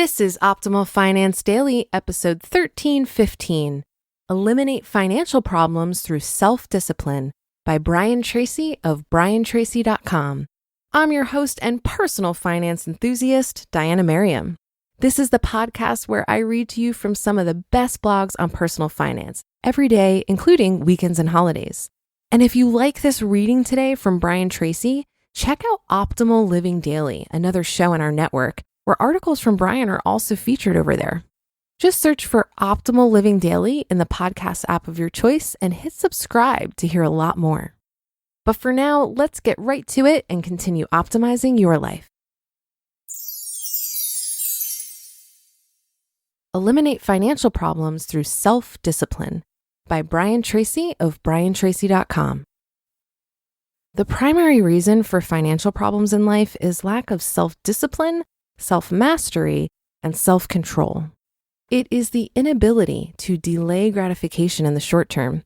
This is Optimal Finance Daily, episode 1315, Eliminate Financial Problems Through Self-Discipline by BrianTracy of BrianTracy.com. I'm your host and personal finance enthusiast, Diana Merriam. This is the podcast where I read to you from some of the best blogs on personal finance every day, including weekends and holidays. And if you like this reading today from BrianTracy, check out Optimal Living Daily, another show in our network, where articles from Brian are also featured over there. Just search for Optimal Living Daily in the podcast app of your choice and hit subscribe to hear a lot more. But for now, let's get right to it and continue optimizing your life. Eliminate Financial Problems Through Self-Discipline by BrianTracy of BrianTracy.com. The primary reason for financial problems in life is lack of self-discipline, self-mastery, and self-control. It is the inability to delay gratification in the short term.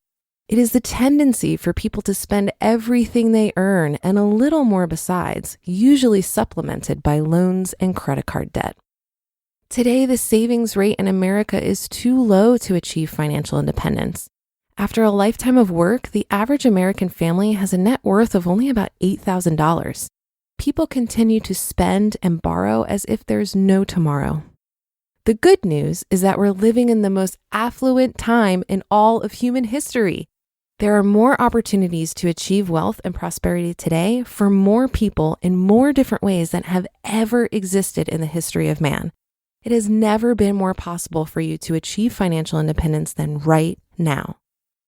It is the tendency for people to spend everything they earn and a little more besides, usually supplemented by loans and credit card debt. Today, the savings rate in America is too low to achieve financial independence. After a lifetime of work, the average American family has a net worth of only about $8,000. People continue to spend and borrow as if there's no tomorrow. The good news is that we're living in the most affluent time in all of human history. There are more opportunities to achieve wealth and prosperity today for more people in more different ways than have ever existed in the history of man. It has never been more possible for you to achieve financial independence than right now.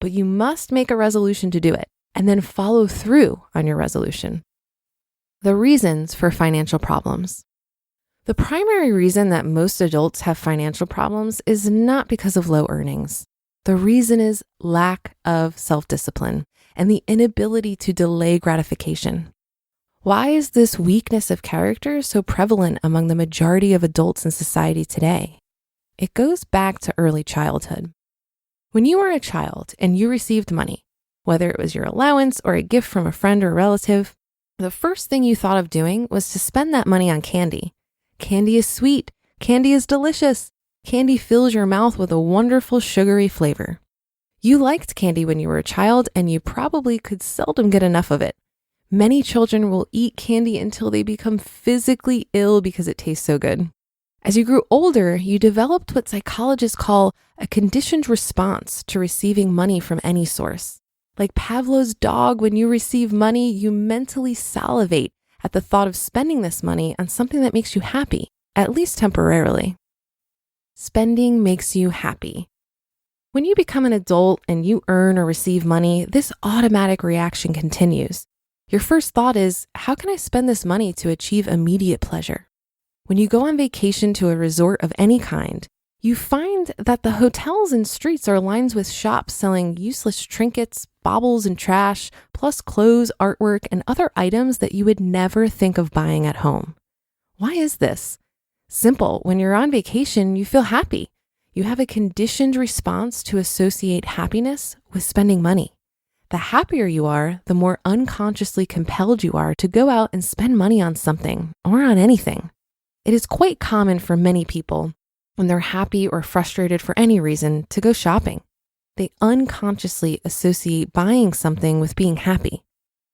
But you must make a resolution to do it and then follow through on your resolution. The reasons for financial problems. The primary reason that most adults have financial problems is not because of low earnings. The reason is lack of self-discipline and the inability to delay gratification. Why is this weakness of character so prevalent among the majority of adults in society today? It goes back to early childhood. When you were a child and you received money, whether it was your allowance or a gift from a friend or relative, the first thing you thought of doing was to spend that money on candy. Candy is sweet. Candy is delicious. Candy fills your mouth with a wonderful sugary flavor. You liked candy when you were a child, and you probably could seldom get enough of it. Many children will eat candy until they become physically ill because it tastes so good. As you grew older, you developed what psychologists call a conditioned response to receiving money from any source. Like Pavlov's dog, when you receive money, you mentally salivate at the thought of spending this money on something that makes you happy, at least temporarily. Spending makes you happy. When you become an adult and you earn or receive money, this automatic reaction continues. Your first thought is, how can I spend this money to achieve immediate pleasure? When you go on vacation to a resort of any kind, you find that the hotels and streets are lined with shops selling useless trinkets, baubles, and trash, plus clothes, artwork, and other items that you would never think of buying at home. Why is this? Simple. When you're on vacation, you feel happy. You have a conditioned response to associate happiness with spending money. The happier you are, the more unconsciously compelled you are to go out and spend money on something or on anything. It is quite common for many people, when they're happy or frustrated for any reason, to go shopping. They unconsciously associate buying something with being happy.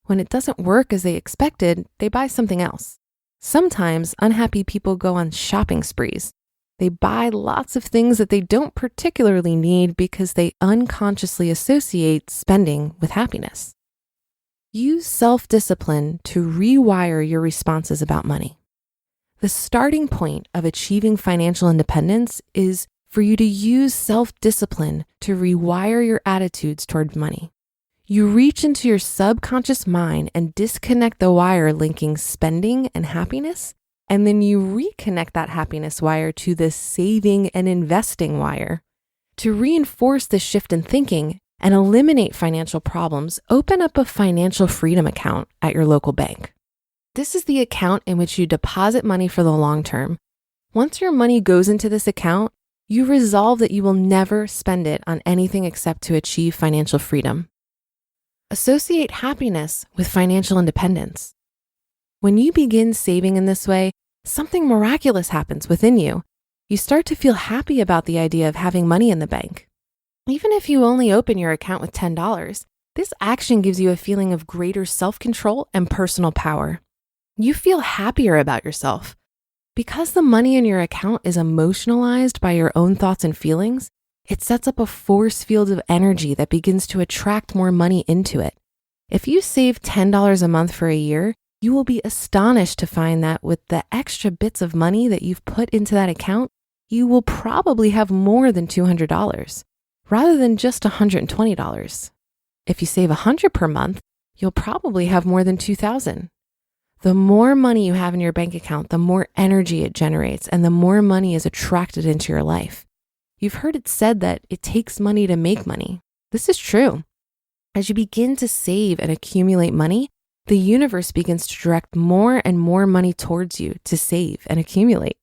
When it doesn't work as they expected, they buy something else. Sometimes unhappy people go on shopping sprees. They buy lots of things that they don't particularly need because they unconsciously associate spending with happiness. Use self-discipline to rewire your responses about money. The starting point of achieving financial independence is for you to use self-discipline to rewire your attitudes toward money. You reach into your subconscious mind and disconnect the wire linking spending and happiness, and then you reconnect that happiness wire to the saving and investing wire. To reinforce the shift in thinking and eliminate financial problems, open up a financial freedom account at your local bank. This is the account in which you deposit money for the long term. Once your money goes into this account, you resolve that you will never spend it on anything except to achieve financial freedom. Associate happiness with financial independence. When you begin saving in this way, something miraculous happens within you. You start to feel happy about the idea of having money in the bank. Even if you only open your account with $10, this action gives you a feeling of greater self-control and personal power. You feel happier about yourself. Because the money in your account is emotionalized by your own thoughts and feelings, it sets up a force field of energy that begins to attract more money into it. If you save $10 a month for a year, you will be astonished to find that with the extra bits of money that you've put into that account, you will probably have more than $200, rather than just $120. If you save $100 per month, you'll probably have more than $2,000. The more money you have in your bank account, the more energy it generates and the more money is attracted into your life. You've heard it said that it takes money to make money. This is true. As you begin to save and accumulate money, the universe begins to direct more and more money towards you to save and accumulate.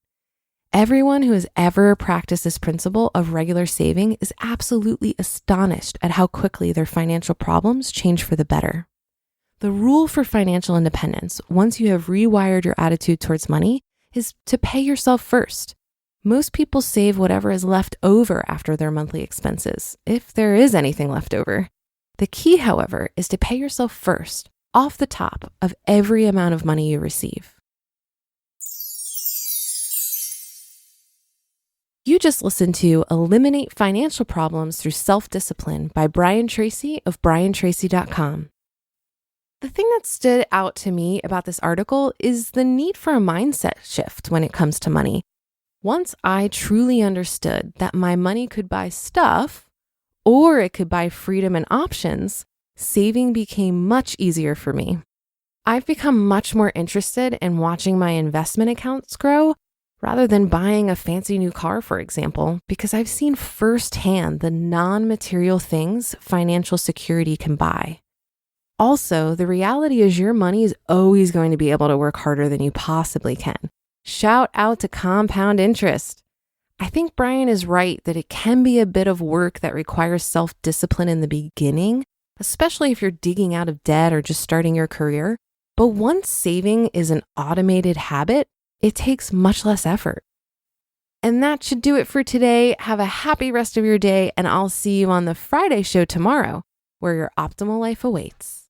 Everyone who has ever practiced this principle of regular saving is absolutely astonished at how quickly their financial problems change for the better. The rule for financial independence, once you have rewired your attitude towards money, is to pay yourself first. Most people save whatever is left over after their monthly expenses, if there is anything left over. The key, however, is to pay yourself first, off the top of every amount of money you receive. You just listened to Eliminate Financial Problems Through Self-Discipline by BrianTracy of BrianTracy.com. The thing that stood out to me about this article is the need for a mindset shift when it comes to money. Once I truly understood that my money could buy stuff, or it could buy freedom and options, saving became much easier for me. I've become much more interested in watching my investment accounts grow rather than buying a fancy new car, for example, because I've seen firsthand the non-material things financial security can buy. Also, the reality is your money is always going to be able to work harder than you possibly can. Shout out to compound interest. I think Brian is right that it can be a bit of work that requires self-discipline in the beginning, especially if you're digging out of debt or just starting your career. But once saving is an automated habit, it takes much less effort. And that should do it for today. Have a happy rest of your day, and I'll see you on the Friday show tomorrow, where your optimal life awaits.